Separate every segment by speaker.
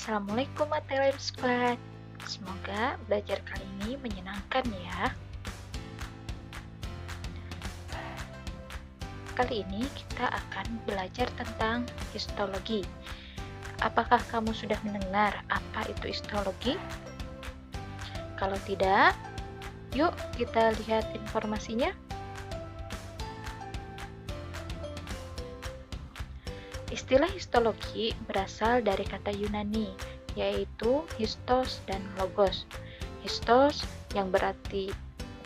Speaker 1: Assalamualaikum Atelem Squad. Semoga belajar kali ini menyenangkan ya. Kali ini kita akan belajar tentang histologi. Apakah kamu sudah mendengar apa itu histologi? Kalau tidak, yuk kita lihat informasinya. Istilah histologi berasal dari kata Yunani, yaitu histos dan logos. Histos yang berarti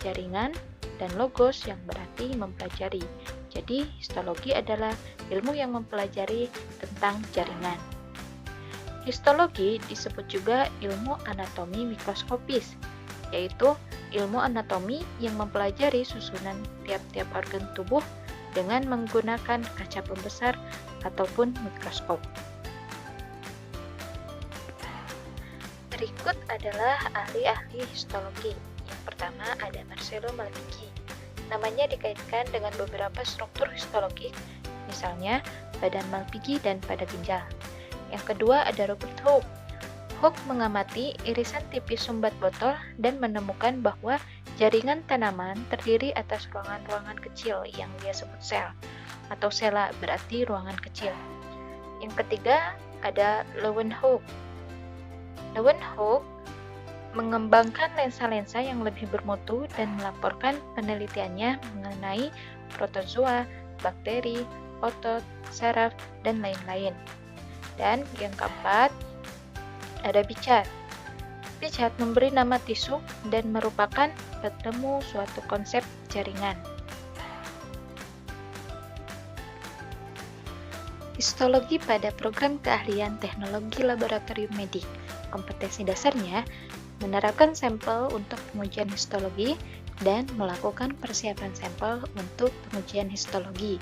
Speaker 1: jaringan dan logos yang berarti mempelajari. Jadi, histologi adalah ilmu yang mempelajari tentang jaringan. Histologi disebut juga ilmu anatomi mikroskopis, yaitu ilmu anatomi yang mempelajari susunan tiap-tiap organ tubuh dengan menggunakan kaca pembesar ataupun mikroskop. Berikut adalah ahli-ahli histologi. Yang pertama ada Marcello Malpighi. Namanya dikaitkan dengan beberapa struktur histologik, misalnya badan Malpighi dan pada ginjal. Yang kedua ada Robert Hooke. Hooke mengamati irisan tipis sumbat botol dan menemukan bahwa jaringan tanaman terdiri atas ruangan-ruangan kecil yang dia sebut sel, atau sela berarti ruangan kecil. Yang ketiga ada Leeuwenhoek. Leeuwenhoek mengembangkan lensa-lensa yang lebih bermutu dan melaporkan penelitiannya mengenai protozoa, bakteri, otot, saraf, dan lain-lain. Dan yang keempat ada Bichat. Bichat memberi nama tisu dan merupakan penemu suatu konsep jaringan. Histologi pada program keahlian teknologi laboratorium medik. Kompetensi dasarnya menerapkan sampel untuk pengujian histologi dan melakukan persiapan sampel untuk pengujian histologi.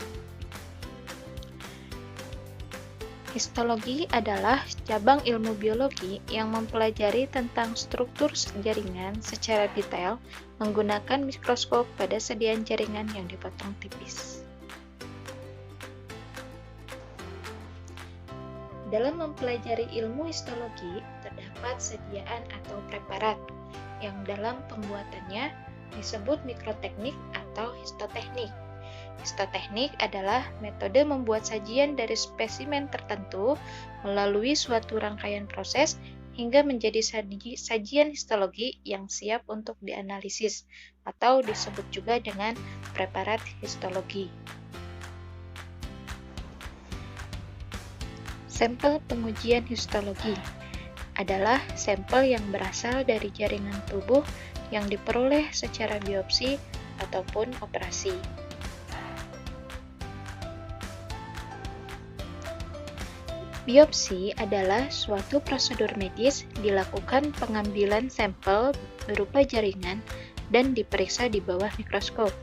Speaker 1: Histologi adalah cabang ilmu biologi yang mempelajari tentang struktur jaringan secara detail menggunakan mikroskop pada sediaan jaringan yang dipotong tipis. Dalam mempelajari ilmu histologi, terdapat sediaan atau preparat yang dalam pembuatannya disebut mikroteknik atau histoteknik. Histoteknik adalah metode membuat sajian dari spesimen tertentu melalui suatu rangkaian proses hingga menjadi sajian histologi yang siap untuk dianalisis atau disebut juga dengan preparat histologi. Sampel pengujian histologi adalah sampel yang berasal dari jaringan tubuh yang diperoleh secara biopsi ataupun operasi. Biopsi adalah suatu prosedur medis dilakukan pengambilan sampel berupa jaringan dan diperiksa di bawah mikroskop.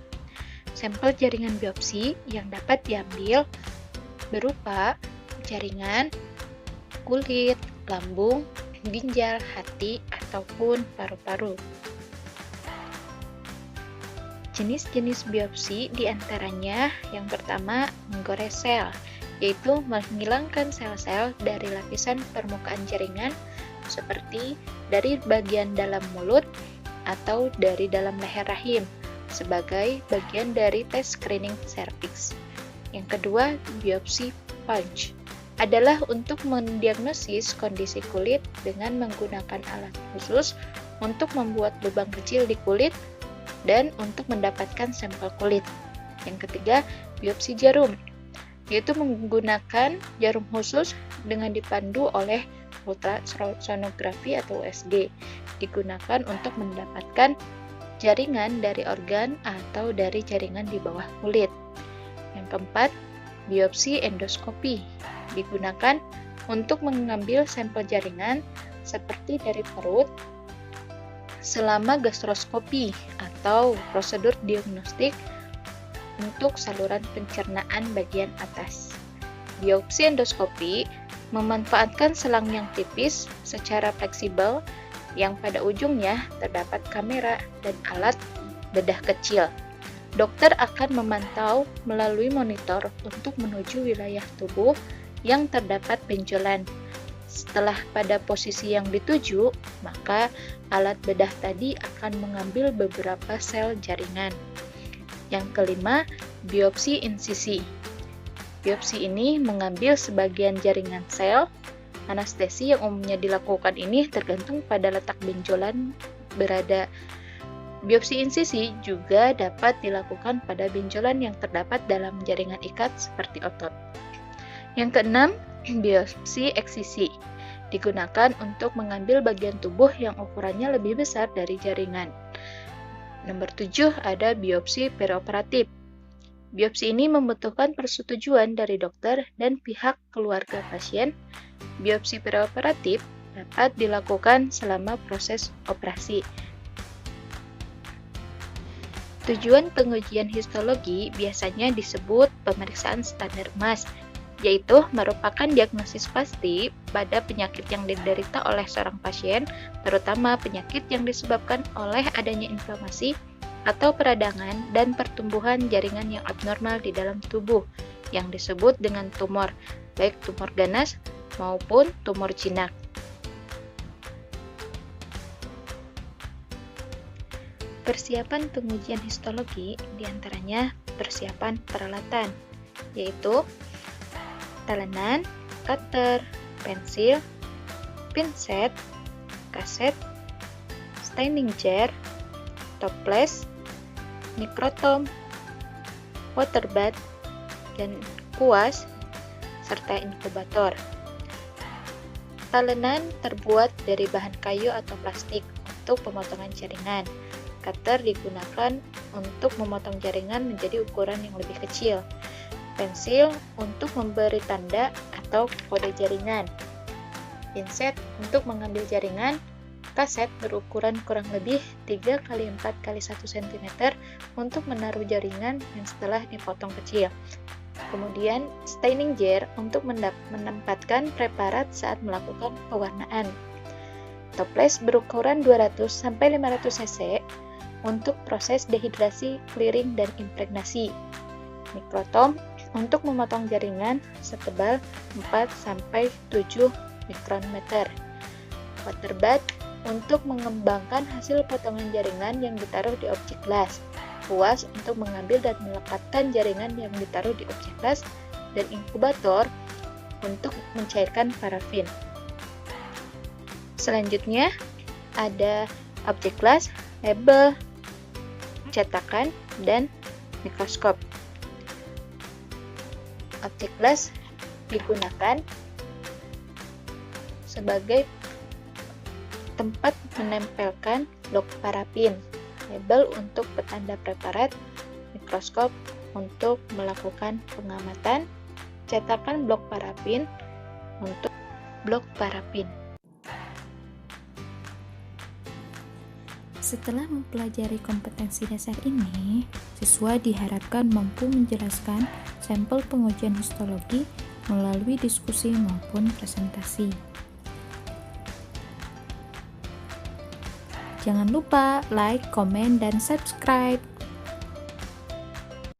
Speaker 1: Sampel jaringan biopsi yang dapat diambil berupa jaringan, kulit, lambung, ginjal, hati, ataupun paru-paru. Jenis-jenis biopsi diantaranya yang pertama menggores sel, yaitu menghilangkan sel-sel dari lapisan permukaan jaringan seperti dari bagian dalam mulut atau dari dalam leher rahim sebagai bagian dari tes screening serviks. Yang kedua, biopsi punch adalah untuk mendiagnosis kondisi kulit dengan menggunakan alat khusus untuk membuat lubang kecil di kulit dan untuk mendapatkan sampel kulit. Yang ketiga, biopsi jarum, yaitu menggunakan jarum khusus dengan dipandu oleh ultrasonografi atau USG, digunakan untuk mendapatkan jaringan dari organ atau dari jaringan di bawah kulit. Yang keempat, biopsi endoskopi, digunakan untuk mengambil sampel jaringan seperti dari perut selama gastroskopi atau prosedur diagnostik untuk saluran pencernaan bagian atas. Biopsi endoskopi memanfaatkan selang yang tipis secara fleksibel yang pada ujungnya terdapat kamera dan alat bedah kecil. Dokter akan memantau melalui monitor untuk menuju wilayah tubuh yang terdapat benjolan, Setelah pada posisi yang dituju, maka alat bedah tadi akan mengambil beberapa sel jaringan. Yang kelima, biopsi insisi. Biopsi ini mengambil sebagian jaringan sel. Anestesi yang umumnya dilakukan ini tergantung pada letak benjolan berada. Biopsi insisi juga dapat dilakukan pada benjolan yang terdapat dalam jaringan ikat seperti otot. Yang keenam, biopsi eksisi. Digunakan untuk mengambil bagian tubuh yang ukurannya lebih besar dari jaringan. Nomor 7 ada biopsi perioperatif. Biopsi ini membutuhkan persetujuan dari dokter dan pihak keluarga pasien. Biopsi perioperatif dapat dilakukan selama proses operasi. Tujuan pengujian histologi biasanya disebut pemeriksaan standar emas, yaitu merupakan diagnosis pasti pada penyakit yang diderita oleh seorang pasien, terutama penyakit yang disebabkan oleh adanya inflamasi atau peradangan dan pertumbuhan jaringan yang abnormal di dalam tubuh, yang disebut dengan tumor, baik tumor ganas maupun tumor jinak. Persiapan pengujian histologi diantaranya persiapan peralatan, yaitu talenan, cutter, pensil, pinset, kaset, staining jar, toples, mikrotom, water bath, dan kuas, serta inkubator. Talenan terbuat dari bahan kayu atau plastik untuk pemotongan jaringan. Cutter digunakan untuk memotong jaringan menjadi ukuran yang lebih kecil. Pensil untuk memberi tanda atau kode jaringan. Pinset untuk mengambil jaringan. Kaset berukuran kurang lebih 3 x 4 x 1 cm untuk menaruh jaringan yang setelah dipotong kecil. Kemudian staining jar untuk menempatkan preparat saat melakukan pewarnaan. Toples berukuran 200-500 cc untuk proses dehidrasi, clearing, dan impregnasi. Mikrotom untuk memotong jaringan setebal 4-7 mikrometer. Water bath untuk mengembangkan hasil potongan jaringan yang ditaruh di objek las. Kuas untuk mengambil dan melekatkan jaringan yang ditaruh di objek las, dan inkubator untuk mencairkan parafin. Selanjutnya ada objek las, label, cetakan, dan mikroskop. Objek las digunakan sebagai tempat menempelkan blok parafin, label untuk petanda preparat, mikroskop untuk melakukan pengamatan, cetakan blok parafin untuk blok parafin.
Speaker 2: Setelah mempelajari kompetensi dasar ini, siswa diharapkan mampu menjelaskan sampel pengujian histologi melalui diskusi maupun presentasi. Jangan lupa like, komen, dan subscribe.